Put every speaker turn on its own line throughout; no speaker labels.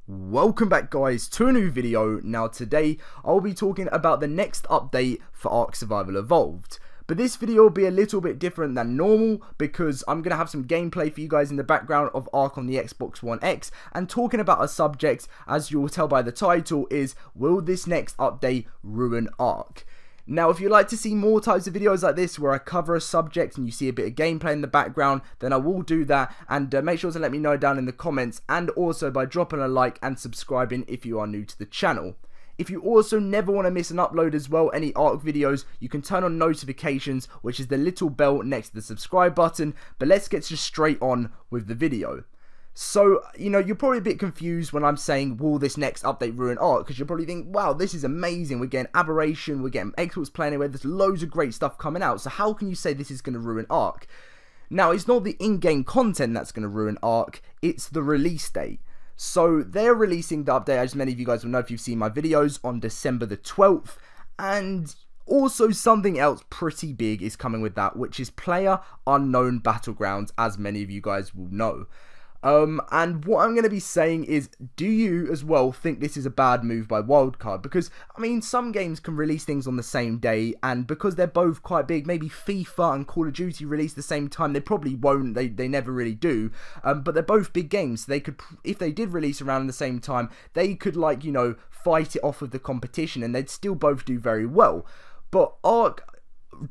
Welcome back guys to a new video. Now today I'll be talking about the next update for Ark Survival Evolved. But this video will be a little bit different than normal because I'm going to have some gameplay for you guys in the background of Ark on the Xbox One X, and talking about a subject, as you'll tell by the title, is will this next update ruin Ark? Now, if you'd like to see more types of videos like this where I cover a subject and you see a bit of gameplay in the background, then I will do that, and make sure to let me know down in the comments, and also by dropping a like and subscribing if you are new to the channel. If you also never want to miss an upload as well, any Ark videos, you can turn on notifications, which is the little bell next to the subscribe button. But let's get just straight on with the video. So, you're probably a bit confused when I'm saying, will this next update ruin Ark? Because you'll probably think, wow, this is amazing. We're getting Aberration, we're getting Xbox Play Anywhere, there's loads of great stuff coming out. So how can you say this is going to ruin Ark? Now, it's not the in-game content that's going to ruin Ark, it's the release date. So, they're releasing the update, as many of you guys will know if you've seen my videos, on December the 12th. And also something else pretty big is coming with that, which is PlayerUnknown Battlegrounds, as many of you guys will know. And what I'm going to be saying is, do you as well think this is a bad move by Wildcard? Because, I mean, some games can release things on the same day, and because they're both quite big, maybe FIFA and Call of Duty release the same time. They probably won't, they never really do, but they're both big games, so they could, if they did release around the same time, they could, like, fight it off with the competition, and they'd still both do very well. But Ark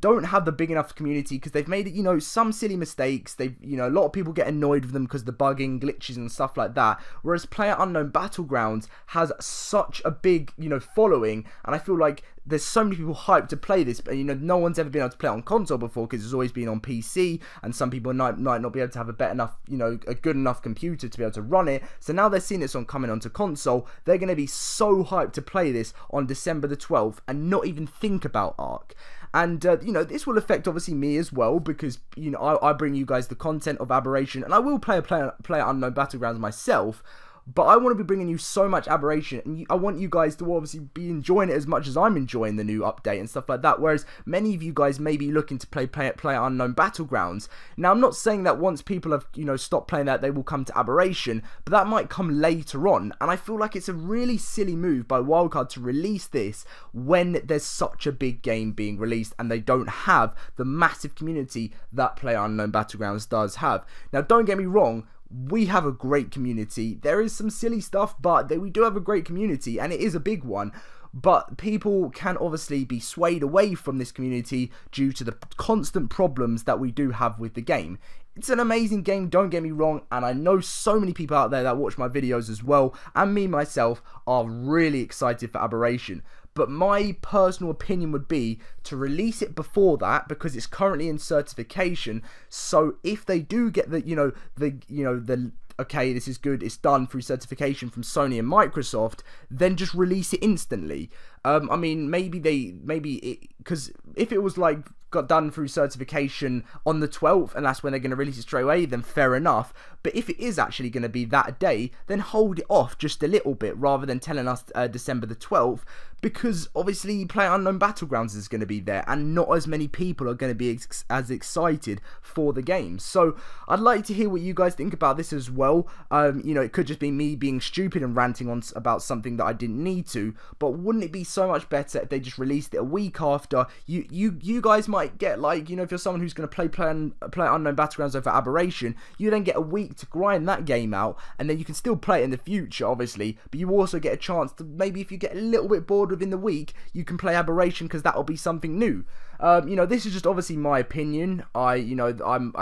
don't have the big enough community because they've made it, some silly mistakes. They've, a lot of people get annoyed with them because the bugging, glitches and stuff like that. Whereas PlayerUnknown Battlegrounds has such a big, following, and I feel like there's so many people hyped to play this, but no one's ever been able to play it on console before because it's always been on PC, and some people might not be able to have a better enough, a good enough computer to be able to run it. So now they're seeing this coming onto console, they're going to be so hyped to play this on December the 12th and not even think about Ark. And, this will affect, obviously, me as well, because, I bring you guys the content of Aberration, and I will play PlayerUnknown Battlegrounds myself, but I want to be bringing you so much Aberration, and I want you guys to obviously be enjoying it as much as I'm enjoying the new update and stuff like that, whereas many of you guys may be looking to play PlayerUnknown Battlegrounds. Now, I'm not saying that once people have, stopped playing that, they will come to Aberration, but that might come later on, and I feel like it's a really silly move by Wildcard to release this when there's such a big game being released, and they don't have the massive community that PlayerUnknown Battlegrounds does have. Now, don't get me wrong, we have a great community. There is some silly stuff, but we do have a great community, and it is a big one. But people can obviously be swayed away from this community due to the constant problems that we do have with the game. It's an amazing game, don't get me wrong, and I know so many people out there that watch my videos as well, and me myself are really excited for Aberration. But my personal opinion would be to release it before that, because it's currently in certification. So if they do get the okay, this is good, it's done through certification from Sony and Microsoft, then just release it instantly. I mean, because if it was like got done through certification on the 12th and that's when they're going to release it straight away, then fair enough. But if it is actually going to be that day, then hold it off just a little bit rather than telling us December the 12th, because obviously PlayerUnknown Battlegrounds is going to be there and not as many people are going to be as excited for the game. So I'd like to hear what you guys think about this as well. It could just be me being stupid and ranting on about something that I didn't need to, but wouldn't it be so much better if they just released it a week after? You guys might get, like, if you're someone who's going to play PlayerUnknown Battlegrounds over Aberration, you then get a week to grind that game out, and then you can still play it in the future, obviously, but you also get a chance to, maybe if you get a little bit bored within the week, you can play Aberration because that'll be something new. This is just obviously my opinion. I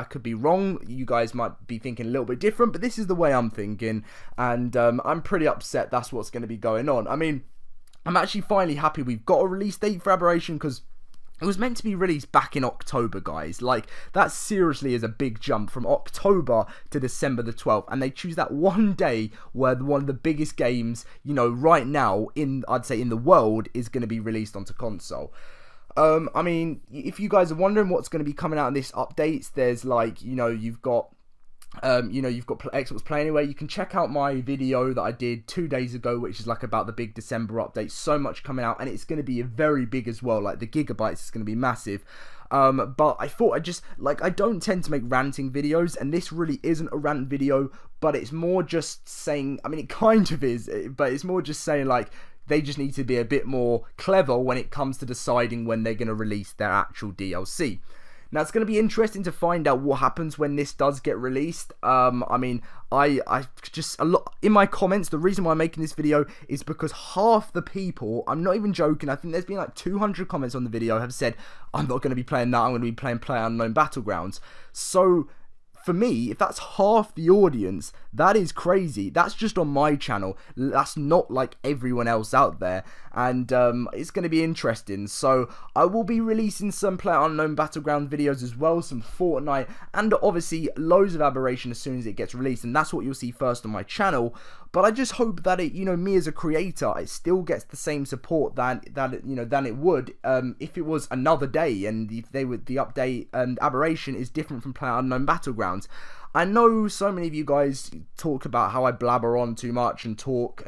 could be wrong. You guys might be thinking a little bit different, but this is the way I'm thinking, and I'm pretty upset that's what's going to be going on. I mean, I'm actually finally happy we've got a release date for Aberration, because it was meant to be released back in October, guys. Like, that seriously is a big jump from October to December the 12th. And they choose that one day where one of the biggest games, right now, I'd say in the world, is going to be released onto console. I mean, if you guys are wondering what's going to be coming out in this updates, there's like, you've got Xbox Play Anywhere. You can check out my video that I did 2 days ago, which is like about the big December update. So much coming out, and it's going to be very big as well. Like, the gigabytes is going to be massive. But I thought I don't tend to make ranting videos, and this really isn't a rant video, but it's more just saying, I mean, it kind of is, but it's more just saying, like, they just need to be a bit more clever when it comes to deciding when they're going to release their actual DLC. Now, it's going to be interesting to find out what happens when this does get released. I mean, I just, in my comments, the reason why I'm making this video is because half the people, I'm not even joking, I think there's been like 200 comments on the video, have said, I'm not going to be playing that, I'm going to be playing PlayerUnknown Battlegrounds. So, for me, if that's half the audience, that is crazy. That's just on my channel. That's not like everyone else out there. And it's going to be interesting. So I will be releasing some PlayerUnknown Battleground videos as well, some Fortnite, and obviously loads of Aberration as soon as it gets released. And that's what you'll see first on my channel. But I just hope that it, you know, me as a creator, it still gets the same support than it would if it was another day, and if the update and Aberration is different from PlayerUnknown Battlegrounds. I know so many of you guys talk about how I blabber on too much and talk,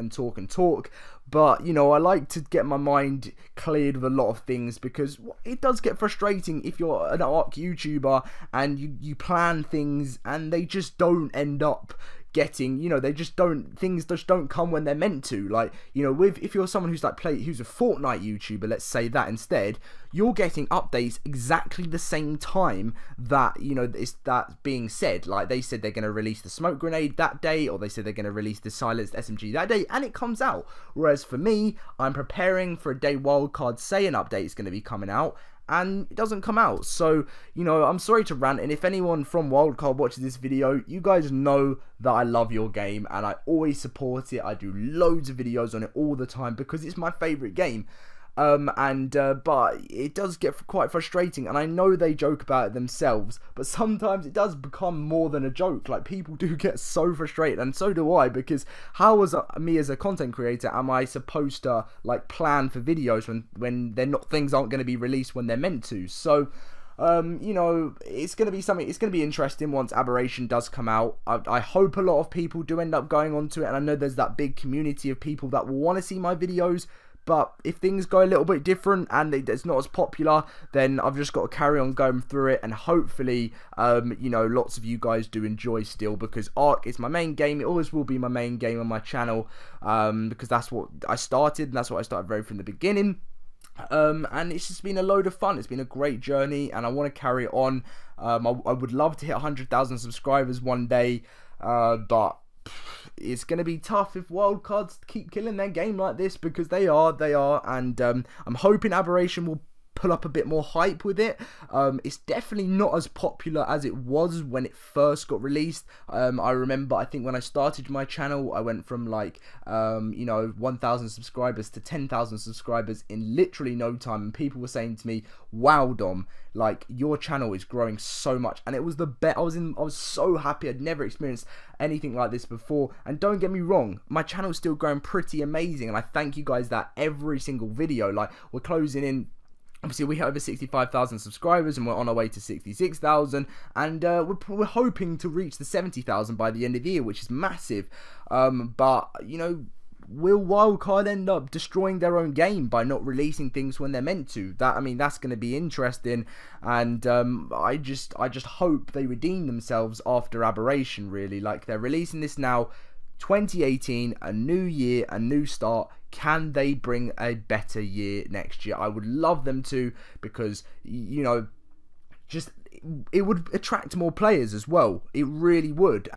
but, you know, I like to get my mind cleared of a lot of things, because it does get frustrating if you're an Ark YouTuber and you plan things and they just don't end up getting, you know, things just don't come when they're meant to. Like, you know, if you're someone who's who's a Fortnite YouTuber, let's say that instead, you're getting updates exactly the same time that, you know, that's being said. Like, they said they're going to release the smoke grenade that day, or they said they're going to release the silenced SMG that day, and it comes out. Whereas for me, I'm preparing for a day wildcard, say an update is going to be coming out, and it doesn't come out. So, you know, I'm sorry to rant, and if anyone from Wildcard watches this video, you guys know that I love your game and I always support it. I do loads of videos on it all the time because it's my favourite game. But it does get quite frustrating, and I know they joke about it themselves, but sometimes it does become more than a joke. Like, people do get so frustrated, and so do I, because how as me as a content creator am I supposed to, like, plan for videos when things aren't going to be released when they're meant to? So, you know, it's going to be interesting once Aberration does come out. I hope a lot of people do end up going onto it, and I know there's that big community of people that will want to see my videos. But if things go a little bit different and it's not as popular, then I've just got to carry on going through it, and hopefully, you know, lots of you guys do enjoy still, because Ark is my main game. It always will be my main game on my channel, because that's what I started, and that's what I started right from the beginning. And it's just been a load of fun. It's been a great journey, and I want to carry on. I would love to hit 100,000 subscribers one day, but it's going to be tough if wildcards keep killing their game like this, because they are, and I'm hoping Aberration will pull up a bit more hype with it. It's definitely not as popular as it was when it first got released. I remember, I think when I started my channel, I went from like, you know, 1,000 subscribers to 10,000 subscribers in literally no time, and people were saying to me, wow, Dom, like, your channel is growing so much, and it was the best. I was so happy. I'd never experienced anything like this before, and don't get me wrong, my channel is still growing pretty amazing, and I thank you guys that every single video. Like, we're closing in. Obviously, we have over 65,000 subscribers, and we're on our way to 66,000, and we're hoping to reach the 70,000 by the end of the year, which is massive. But, you know, will Wildcard end up destroying their own game by not releasing things when they're meant to? I mean, that's going to be interesting, and I just hope they redeem themselves after Aberration, really. Like, they're releasing this now, 2018, a new year, a new start. Can they bring a better year next year? I would love them to, because, you know, just, it would attract more players as well. It really would.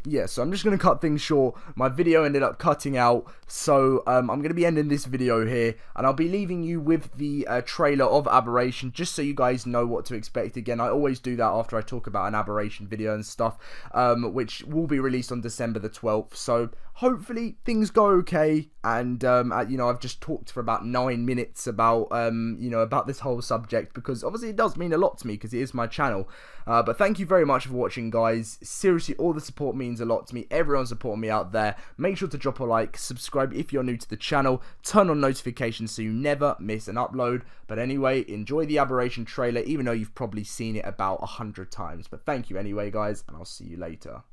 Yeah, so I'm just going to cut things short. My video ended up cutting out, so I'm going to be ending this video here, and I'll be leaving you with the trailer of Aberration, just so you guys know what to expect. Again, I always do that after I talk about an Aberration video and stuff, which will be released on December the 12th, so hopefully things go okay. And you know, I've just talked for about 9 minutes about you know, about this whole subject, because obviously it does mean a lot to me, because it is my channel. But thank you very much for watching, guys. Seriously, all the support means a lot to me. Everyone supporting me out there. Make sure to drop a like, subscribe if you're new to the channel, turn on notifications so you never miss an upload. But anyway, enjoy the Aberration trailer, even though you've probably seen it about 100 times. But thank you anyway, guys, and I'll see you later.